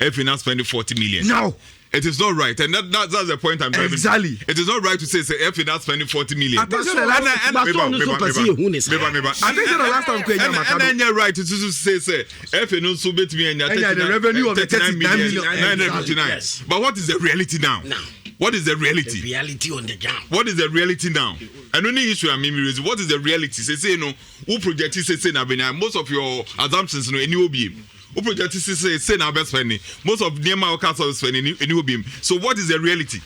if you're not spending 40 million. No. It is not right, and that's the point I'm driving. Exactly. It is not right to say if you're not spending 40 million. I think the last time and then you're right to say if you know so bet me and the revenue of the 39 million 959. But what is the reality now? What is the reality? The reality on the ground. What is the reality now? And only issue I mean is what is the reality? Say no, who project say na most of your assumptions no any obi. Who project say na best spending. Most of Nhyira council spending any obi. So what is the reality?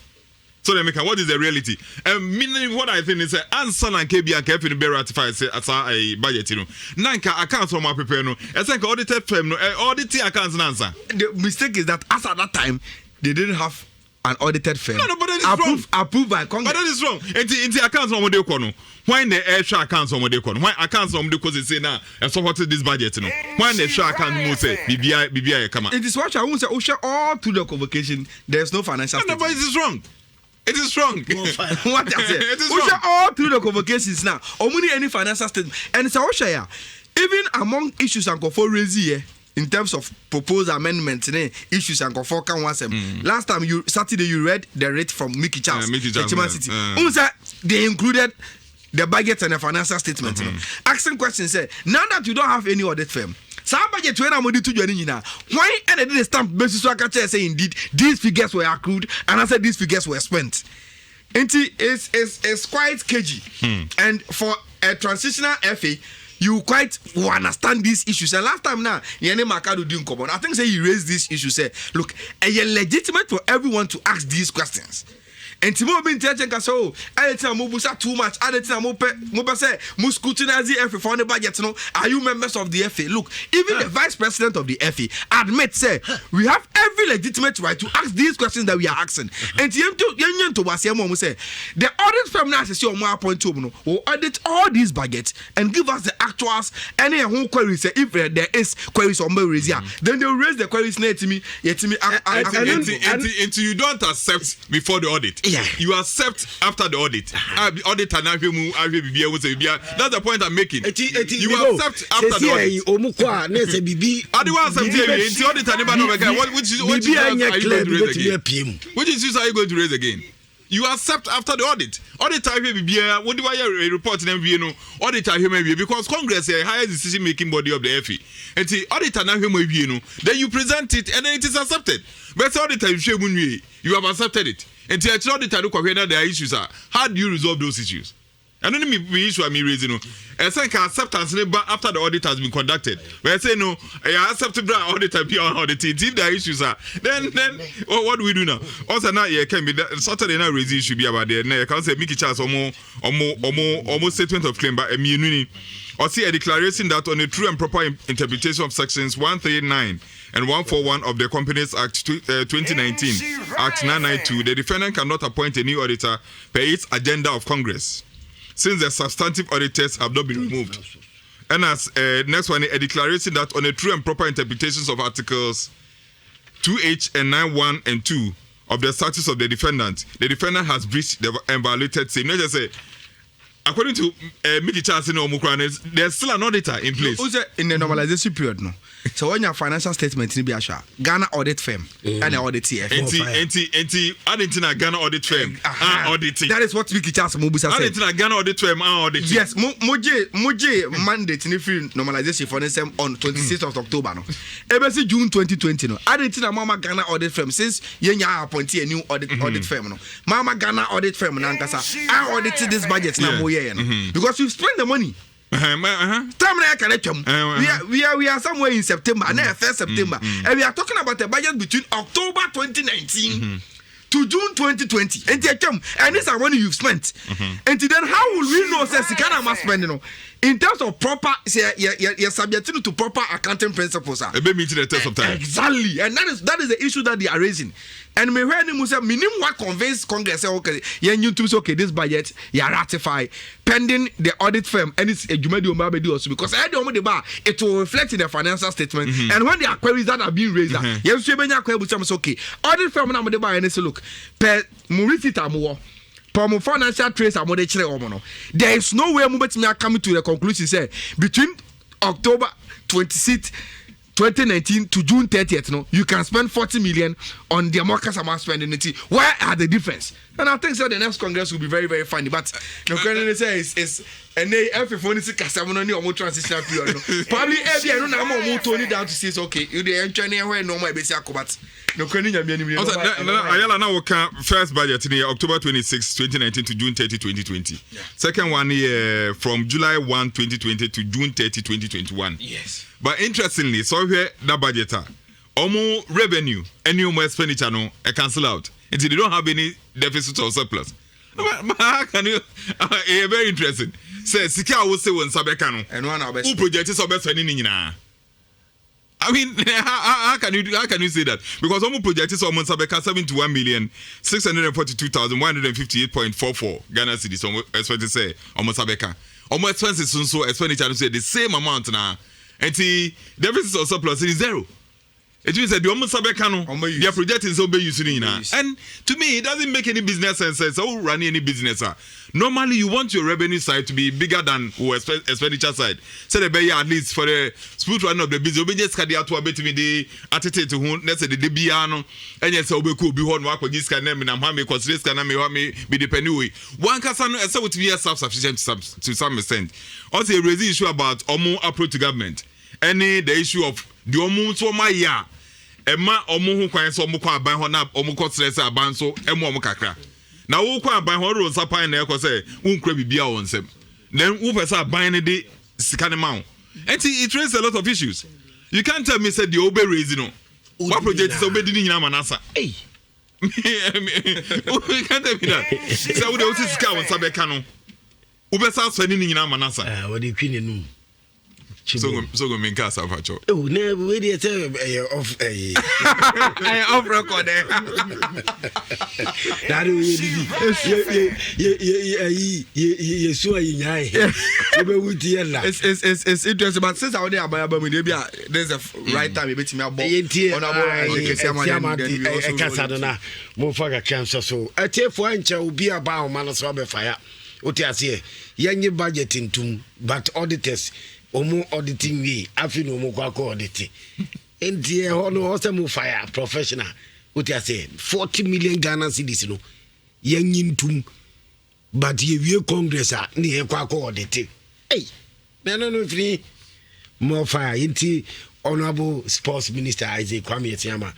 So they make what is the reality? Meaning what I think is answer and KB and KF in Ratify say as a budget no. Nanka accounts from my prepare no. I think audited firm no auditing accounts answer. The mistake is that as at that time they didn't have an audited firm. No, but that is wrong. Approved by Congress. But that is wrong. Into accounts from the economy. Why the extra accounts from the economy? Why accounts from the because say now and supported this budget? No. Why the extra account must say BBI come out? It is what I won't say. All through the convocation, there's no financial. No, but it is wrong. It is wrong. What I say? It is wrong. All through the convocations now. Only any financial statement. And it's a even among issues and go for raise in terms of proposed amendments, issues and for can once. Last time Saturday you read the rate from Mickey Charles, City. They included the budget and the financial statement. Asking questions say now that you don't have any audit firm. Some budget when I'm to join now. Why and I did a stamp basis so I can say indeed these figures were accrued and I said these figures were spent. It's quite cagey. And for a transitional FA. You quite understand these issues. And last time now, Yene Makado didn't come on. I think say he raised this issue. Say, look, it's legitimate for everyone to ask these questions. And Timo been telling us, oh, I tell Mubusa too much. I tell Muba say, Muskutinazi FA for the budget. No, are you members of the FA? Look, even the vice president of the FA admits, say, we have every legitimate right to ask these questions that we are asking. And to say, the audit firm now says, will audit all these budgets and give us the actuals. Any who queries, if there is queries on Malaysia, then they will raise the queries near to me. Until you don't accept before the audit. Yeah. You accept after the audit. Audit and that's the point I'm making. You accept after the audit. Which issues are you going to raise again? You accept after the audit. Audit time what do I report in MVNO? Audit time because Congress is a higher decision making body of the FA. And the audit and then you present it and then it is accepted. But audit time you have accepted it. And the audit time there are issues. How do you resolve those issues? And then the issue I'm raising, I think acceptance after the audit has been conducted. But I say no, I accept the audit and be on audit. If there are issues, then what do we do now? Also now, can be Saturday now raise issue be about there. I can't say Mickey Charles almost statement of claim by a meaning. Or see a declaration that on a true and proper interpretation of sections 139 and 141 of the Companies Act 2019, Act 992, the defendant cannot appoint a new auditor per its agenda of Congress, since the substantive auditors have not been removed. And as next one, a declaration that on a true and proper interpretations of Articles 2H and 91 and 2 of the statutes of the defendant has breached and violated same. Let's just say, according to Mickey Charles in Omukran, there's still an auditor in place. In the normalization period, no. So when your financial statement in Biasha, Ghana audit firm and the audit TF. Argentina Ghana audit firm auditing. That is what Mickey Charles Mobusa said. Argentina Ghana audit firm auditing. Yes, Moje mandate in the free normalization for them on 26th of October. No, ABC June 2020. No, Argentina Mama Ghana audit firm since Yenya appointed a new audit firm. No, Mama Ghana audit firm Nankasa. I audited this budget now because you spend the money. We are somewhere in September, 1st September, and we are talking about a budget between October 2019 to June 2020. And this is money you've spent. And then how will we know says Sikana must spend in terms of proper you're subjected to proper accounting principles. The test of time. Exactly. And that is the issue that they are raising. And me when you say minimum what convince Congress okay, okay, this budget you ratify pending the audit firm and it's a Jumedi Omabedi also because it will reflect in the financial statement and when there are queries that are being raised yes okay audit firm na the buy and say look per murisita mo for financial trace amode chire omo there is no way mo betimi come to the conclusion say between October 26th 2019 to June 30th, no, you can spend 40 million on the American amount spending it. Where are the difference? And I think so the next Congress will be very, very funny. But the question is and they every phone is a transitional period. Probably every I don't know Tony down to say okay, you the China where no my basic but no Ayala now first budget in October 26, 2019 to June 30, 2020. Yeah. Second one year from July 1, 2020 to June 30, 2021. Yes. But interestingly, so here that budget almost revenue any more expenditure no cancel out until they don't have any deficit or surplus. How can you very interesting. Say Sika will say when Sabekano and one of who project is best any. I mean, how can you say that? Because almost project is almost 71,642,158.44 Ghana cedis. Expect to say almost Sabeka. Almost expenses so expenditure to say the same amount now. And the deficit or surplus is zero. It means that the almost Sabekano, their project is so big using and to me, it doesn't make any business sense. So run any business. Normally, you want your revenue side to be bigger than expenditure side. So the bay at least for the smooth run of the business, we just carry out to a bit me the attitude to whom let's say the Biano and yes, we could be one work with this kind of name and I'm because this can be the penny. One can say would be self-sufficient to some extent. Also, a raise issue about Omo approach to government. Any the issue of the Omo so my ya. Emma Omo who can so Muka by Honab Omuko stress abanso Emo Mukakra. Now who can buy horror sapa and echo say, Uncrebi Bia on them. Then who are buying the Sikanamount. And it raises a lot of issues. You can't tell me said the Obe raising. What project is obeying Yamanasa? Hey. You can't tell me that. So we don't see Scout Sabekano. Ubesa spending in Yamanasa. What do you mean? So go make casa facho. Oh, never wait off off record. That it's interesting, but since I was there, there's a right time. Maybe me about Mofaga cancer. So I tell for Ancha will be about Manasabe fire. What I say, young budget into but auditors. Omo auditing we afi no mo kwa audit enti e ho no also mo fire professional what you say 40 million Ghana cedis no yanyintum but ye wie congress a ne e kwa audit hey no free more fire enti honorable sports minister Isaac Kwame Etiama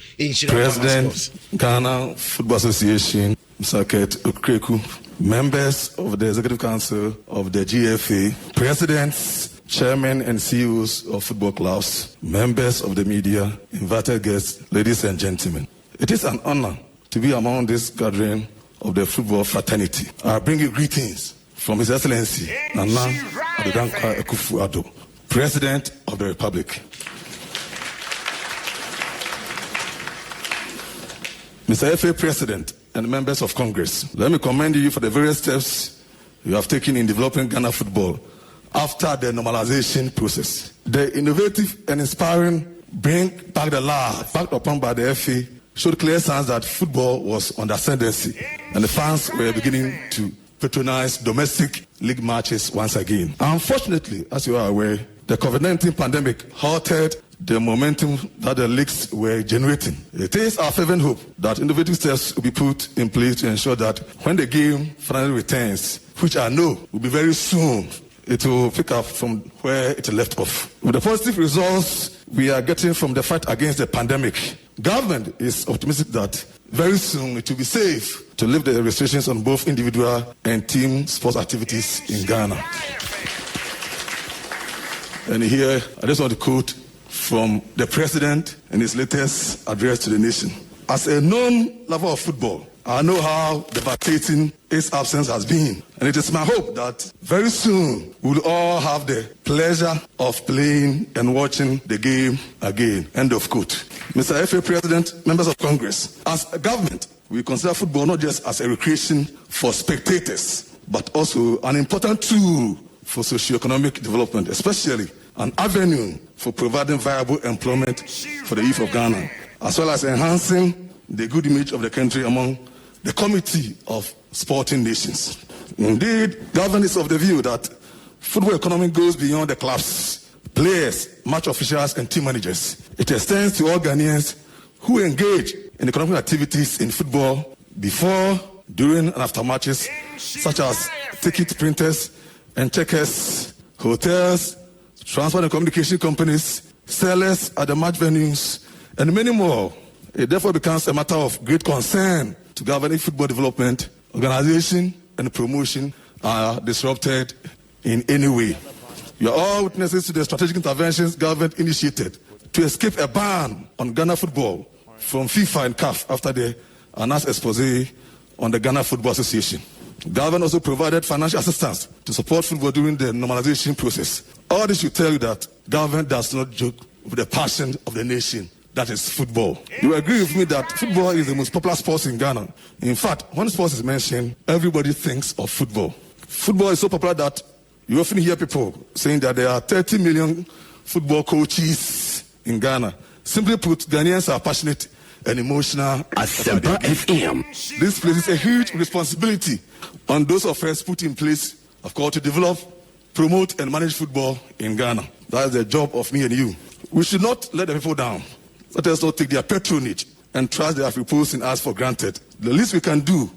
President Ghana Football Association Saket Okreku, members of the executive council of the GFA, presidents, chairmen and CEOs of football clubs, members of the media, invited guests, ladies and gentlemen. It is an honor to be among this gathering of the football fraternity. I bring you greetings from His Excellency Nana Adodankwa Akufo-Addo, President of the Republic. Mr. FA President and members of Congress, let me commend you for the various steps you have taken in developing Ghana football after the normalization process. The innovative and inspiring bring back the love backed upon by the FA showed clear signs that football was on the ascendancy and the fans were beginning to patronize domestic league matches once again. Unfortunately, as you are aware, the COVID-19 pandemic halted the momentum that the leagues were generating. It is our fervent hope that innovative steps will be put in place to ensure that when the game finally returns, which I know will be very soon, it will pick up from where it left off. With the positive results we are getting from the fight against the pandemic, government is optimistic that very soon it will be safe to lift the restrictions on both individual and team sports activities in Ghana. And here, I just want to quote from the President in his latest address to the nation. As a known lover of football, I know how devastating its absence has been. And it is my hope that very soon we will all have the pleasure of playing and watching the game again. End of quote. Mr. FA President, members of Congress, as a government, we consider football not just as a recreation for spectators, but also an important tool for socio-economic development, especially an avenue for providing viable employment for the youth of Ghana, as well as enhancing the good image of the country among the Committee of Sporting Nations. Indeed, government is of the view that football economy goes beyond the clubs, players, match officials, and team managers. It extends to all Ghanaians who engage in economic activities in football before, during, and after matches, such as ticket printers and checkers, hotels, transport and communication companies, sellers at the match venues, and many more. It therefore becomes a matter of great concern to governing football development, organization, and promotion are disrupted in any way. You are all witnesses to the strategic interventions government initiated to escape a ban on Ghana football from FIFA and CAF after the announced expose on the Ghana Football Association. Government also provided financial assistance to support football during the normalization process. All this should tell you that government does not joke with the passion of the nation, that is football. You agree with me that football is the most popular sport in Ghana. In fact, when sports is mentioned, everybody thinks of football. Football is so popular that you often hear people saying that there are 30 million football coaches in Ghana. Simply put, Ghanaians are passionate and emotional. FM. This places a huge responsibility on those of us put in place, of course, to develop, promote, and manage football in Ghana. That is the job of me and you. We should not let the people down. Let us not take their patronage and trust they have reposed in us for granted. The least we can do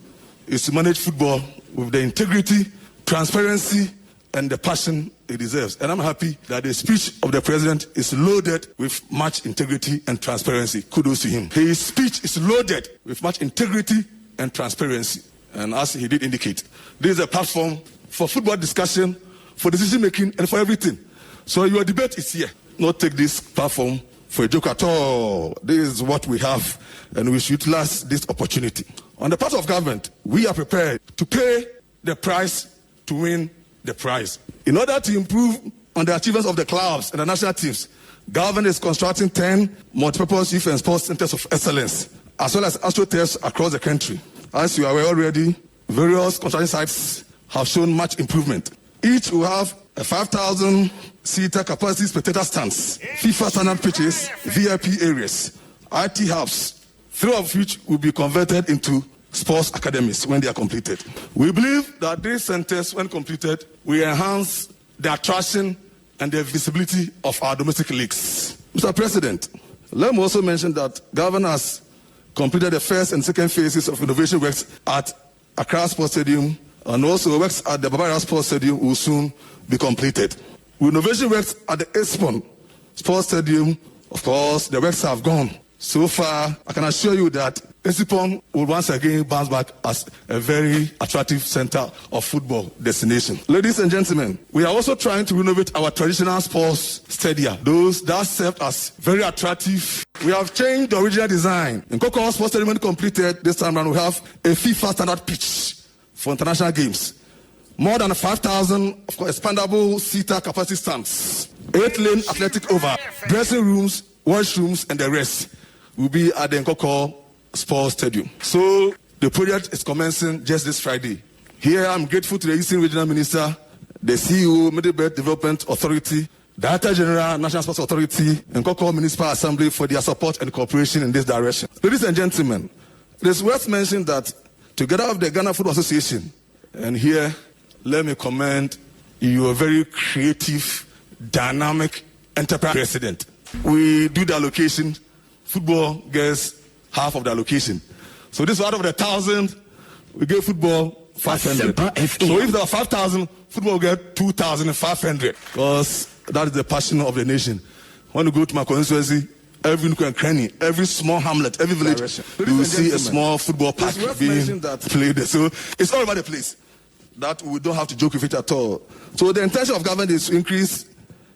is to manage football with the integrity, transparency, and the passion it deserves. And I'm happy that the speech of the president is loaded with much integrity and transparency. Kudos to him. His speech is loaded with much integrity and transparency. And as he did indicate, this is a platform for football discussion, for decision making, and for everything. So your debate is here. Not take this platform for a joke at all. This is what we have, and we should utilize this opportunity. On the part of government, we are prepared to pay the price to win the prize. In order to improve on the achievements of the clubs and the national teams, government is constructing 10 multipurpose youth and sports centers of excellence, as well as astroturfs across the country. As you are aware already, various construction sites have shown much improvement. Each will have a 5,000-seater capacity spectator stands, FIFA standard pitches, VIP areas, IT hubs, 3 of which will be converted into sports academies when they are completed. We believe that these centers, when completed, will enhance the attraction and the visibility of our domestic leagues. Mr. President, let me also mention that government has completed the first and second phases of innovation works at Accra Sports Stadium, and also works at the Bavaria Sports Stadium will soon be completed. With innovation works at the Espon Sports Stadium, of course, the works have gone. So far, I can assure you that Espon will once again bounce back as a very attractive center of football destination. Ladies and gentlemen, we are also trying to renovate our traditional sports stadia, those that serve as very attractive. We have changed the original design. In Koko Sports Stadium, when completed this time around, we have a FIFA standard pitch for international games. More than 5,000 of course, expandable seater capacity stands, 8-lane athletic oval, dressing rooms, washrooms, and the rest will be at the Nkoko Sports Stadium. So the project is commencing just this Friday. Here I'm grateful to the Eastern Regional Minister, the CEO, Middle Belt Development Authority, Director General, National Sports Authority, and Nkoko Municipal Assembly for their support and cooperation in this direction. Ladies and gentlemen, it is worth mentioning that together with the Ghana Football Association, and here let me commend your very creative, dynamic enterprise president. We do the allocation. Football gets half of the allocation. So this is out of the 1,000, we give football 500. So if there are 5,000, football will get 2,500. Because that is the passion of the nation. When you go to my constituency, every nook and cranny, every small hamlet, every village, you will see a small football park being played there. So it's all over the place. That we don't have to joke with it at all. So the intention of government is to increase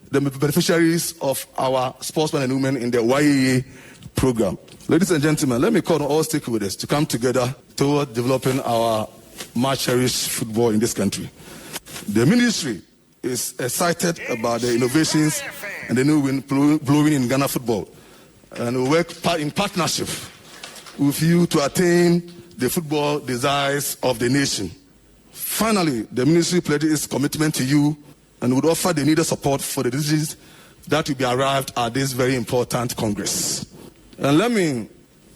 the beneficiaries of our sportsmen and women in the YAA program. Ladies and gentlemen, let me call on all stakeholders to come together toward developing our much cherished football in this country. The ministry is excited about the innovations and the new wind blowing in Ghana football, and we work in partnership with you to attain the football desires of the nation. Finally, the ministry pledges its commitment to you and would offer the needed support for the decisions that will be arrived at this very important Congress. And let me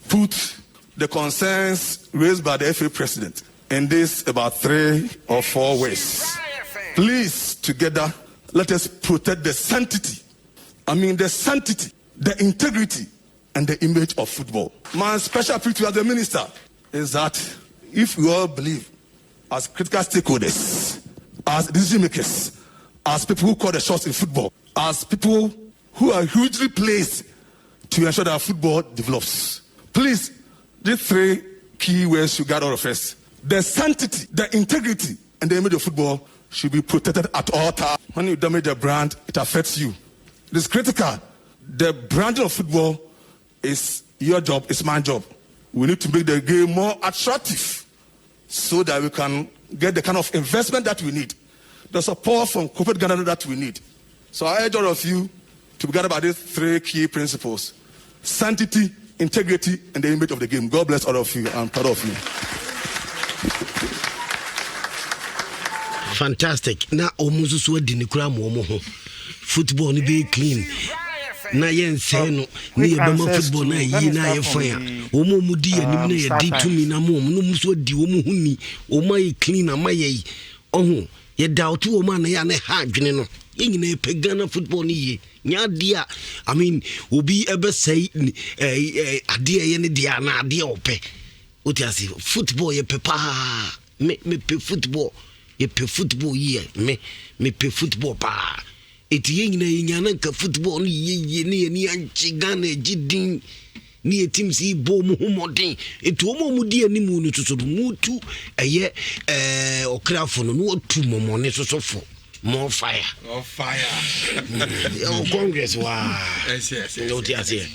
put the concerns raised by the FA president in this about 3 or 4 ways. Please, together, let us protect the sanctity the sanctity, the integrity, and the image of football. My special plea to you as the minister is that if we all believe as critical stakeholders, as decision makers, as people who call the shots in football, as people who are hugely placed to ensure that football develops, please, these 3 key words you got out of us. The sanctity, the integrity, and the image of football should be protected at all times. When you damage a brand, it affects you. It is critical. The branding of football is your job, it's my job. We need to make the game more attractive so that we can get the kind of investment that we need, the support from corporate governance that we need. So I urge all of you to be guided by these 3 key principles: sanctity, integrity, and the image of the game. God bless all of you. I'm proud of you. Fantastic. Na omuzu so di ni kura mo ho. Football ni be clean. Na yen say no ni e be ma football na yi na ye fan. Omo di anim na ye di tumi na mo no mu so di omo hu ni. Omo ye clean na ma ye. Oho ye doubt omo na ya na ha adwene no. Ye nyina pe Ghana football ni ye. Nya dia obi ebe say ade ye ne dia na ade ope. Otiasi football ye pe pa. Me pe football. Ye pe football ye me pe football pa. Eti ye nyina na ka football ni ye ni anchi Ghana jidin ni team si bo mu humodin. Eti omo mu di animu no soso mu tu eye okrafo no no tu momo ne soso fo. More fire. More fire. Congress, wow. Yes. What you say?